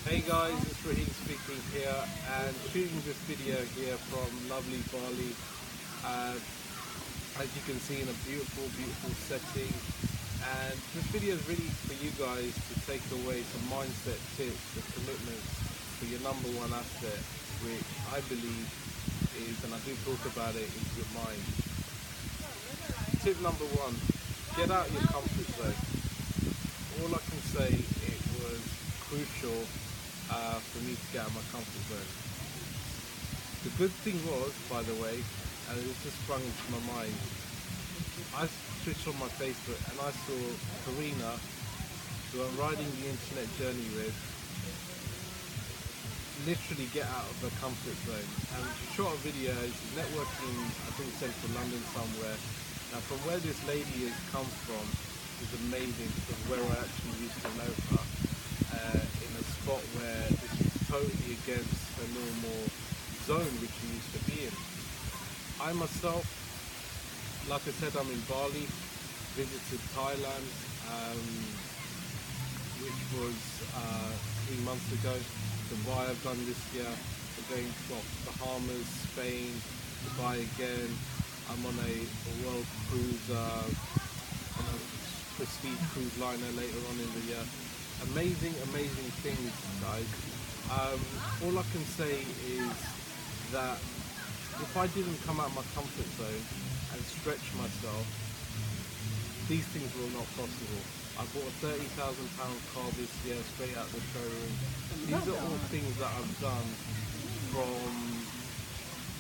Hey guys, it's Raheem speaking here and shooting this video here from lovely Bali. Uh, as you can see, in a beautiful setting. And this video is really for you guys to take away some mindset tips and commitments for your number one asset, which I believe is, and I do talk about it, is your mind. Tip number one, get out your comfort zone. All I can say, it was crucial for me to get out of my comfort zone. The good thing was, by the way, and it just sprung into my mind, I switched on my Facebook and I saw Karina, who I'm riding the internet journey with, literally get out of her comfort zone. And she shot a video, she's networking, I think central London somewhere. Now from where this lady has come from is amazing, because where I actually used to know her, in a spot where this is totally against her normal zone which she used to be in. I myself, like I said, I'm in Bali, visited Thailand, which was 3 months ago. Dubai I've done this year. We're going to Bahamas, Spain, Dubai again. I'm on a world cruise, on a prestige cruise liner later on in the year. Amazing things, guys. All I can say is that if I didn't come out of my comfort zone and stretch myself, these things were not possible. I bought a £30,000 car this year straight out the showroom. These are all things that I've done from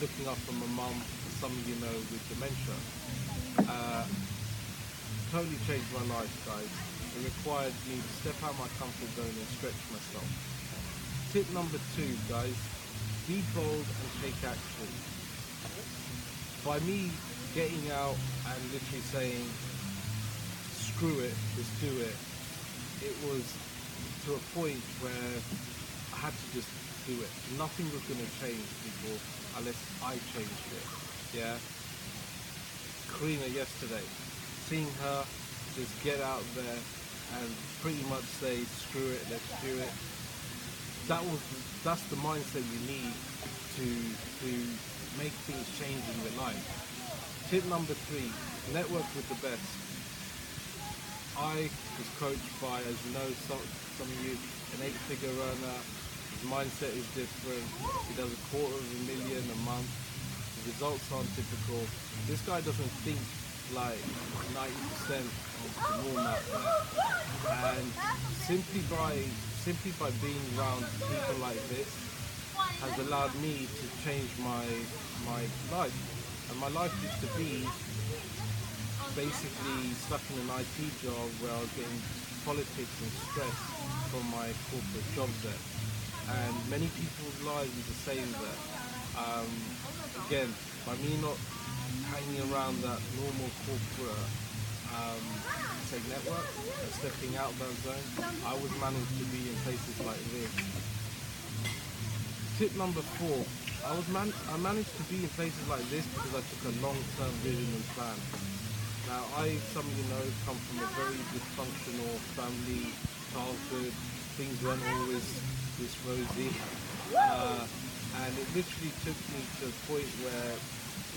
looking after my mum, some of you know, with dementia. Totally changed my life, guys. It required me to step out of my comfort zone and stretch myself. Tip number 2, guys, be bold and take action. By me getting out and literally saying, screw it, just do it, it was to a point where I had to just do it. Nothing was going to change, people, unless I changed it. Yeah. Karina yesterday, seeing her just get out there and pretty much say, screw it, let's do it. That's the mindset you need to make things change in your life. Tip number 3, network with the best. I was coached by, as you know, some of you, an 8-figure earner. His mindset is different. He does $250,000 a month. The results aren't typical. This guy doesn't think like 90% of the norm out there. And simply by being around people like this has allowed me to change my life. And my life used to be basically stuck in an IT job where I was getting politics and stress from my corporate job there. And many people's lives is the same there. Again, by me not hanging around that normal corporate say network and stepping out of that zone, I was managed to be in places like this. Tip number 4, I managed to be in places like this because I took a long-term vision and plan. Now, some of you know, come from a very dysfunctional family, childhood. Things weren't always this rosy. And it literally took me to a point where,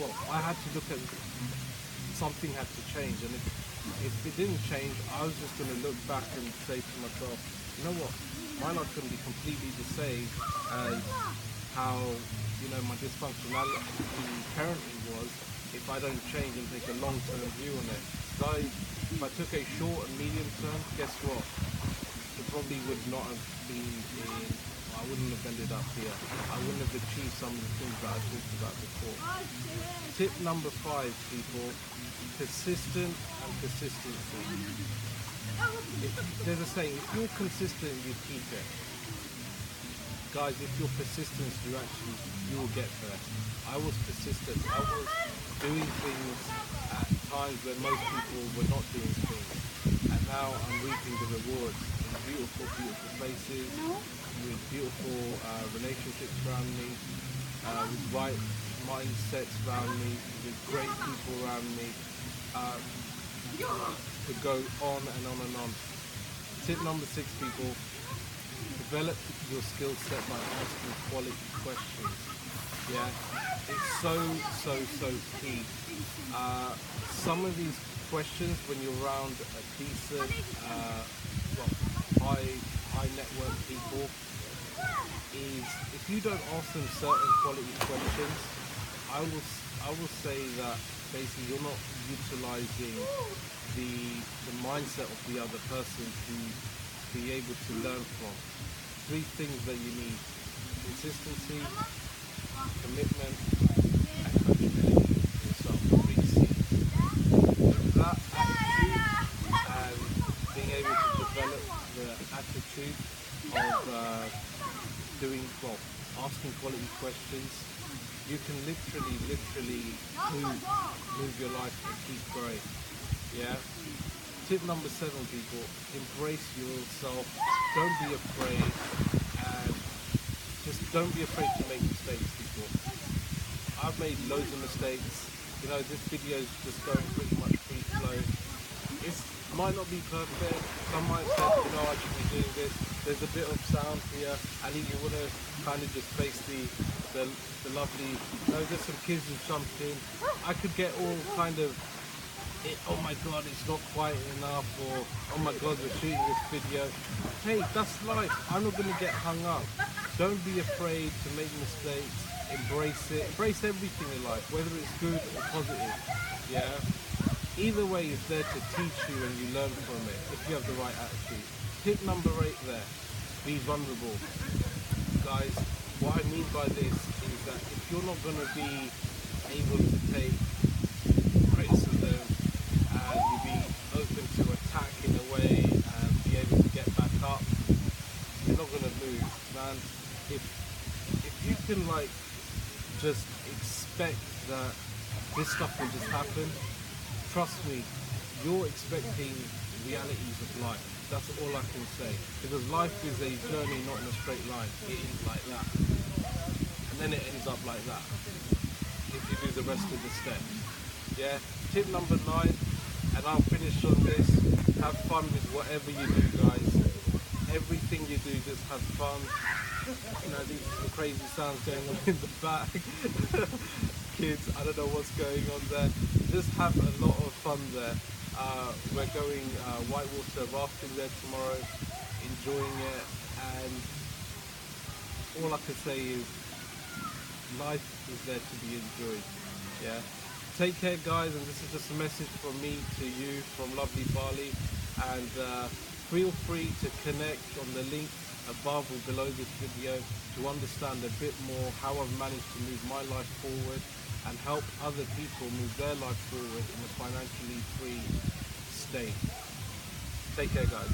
well, I had to look at something had to change. And if it didn't change, I was just going to look back and say to myself, you know what, my life couldn't be completely the same as how, you know, my dysfunctionality currently was if I don't change and take a long-term view on it. If I took a short and medium term, guess what? It probably would not have been I wouldn't have ended up here. I wouldn't have achieved some of the things that I talked about before. Tip number 5, people, persistent and consistency. There's a saying, if you're consistent, you keep it. Guys, if you're persistent, you will get there. I was persistent. I was doing things at times when most people were not doing things. And now I'm reaping the rewards in beautiful places, with beautiful relationships around me, with right mindsets around me, with great people around me. To go on and on and on. Tip number 6, people, Develop your skill set by asking quality questions. Yeah, it's so key. Some of these questions, when you're around a decent, well, high net worth people, is if you don't ask them certain quality questions, I will say that basically you're not utilizing the mindset of the other person to be able to learn from. Three things that you need: consistency, commitment, and coachability yourself. Three C's. With that attitude and being able to develop the attitude of doing well, asking quality questions, you can literally move your life and keep growing. Yeah. Tip number 7, people: embrace yourself. Don't be afraid, and just don't be afraid to make mistakes, people. I've made loads of mistakes. You know, this video is just going pretty much free flow. It might not be perfect. Some might say, you know, I should be doing this. There's a bit of sound here. I think you want to kind of just face the lovely, you know, there's some kids who jumped in. I could get all kind of, oh my god, it's not quite enough, or oh my god, we're shooting this video. Hey, that's life. I'm not going to get hung up. Don't be afraid to make mistakes. Embrace it. Embrace everything in life, whether it's good or positive. Yeah. Either way, it's there to teach you and you learn from it if you have the right attitude. Tip number 8 there: be vulnerable. Guys, what I mean by this is that if you're not going to be able to take criticism and you be open to attack in a way and be able to get back up, you're not going to move, man. If you can like just expect that this stuff will just happen, trust me, you're expecting realities of life. That's all I can say. Because life is a journey, not in a straight line. It is like that. And then it ends up like that. If you do the rest of the steps. Yeah. Tip number 9, and I'll finish on this: have fun with whatever you do, guys. Everything you do, just have fun. You know, these are some crazy sounds going on in the back. Kids, I don't know what's going on there. Just have a lot of fun there. We're going whitewater rafting there tomorrow, enjoying it, and all I can say is life is there to be enjoyed. Yeah. Take care, guys, and this is just a message from me to you from lovely Bali, and feel free to connect on the link above or below this video to understand a bit more how I've managed to move my life forward and help other people move their life forward in a financially free state. Take care, guys.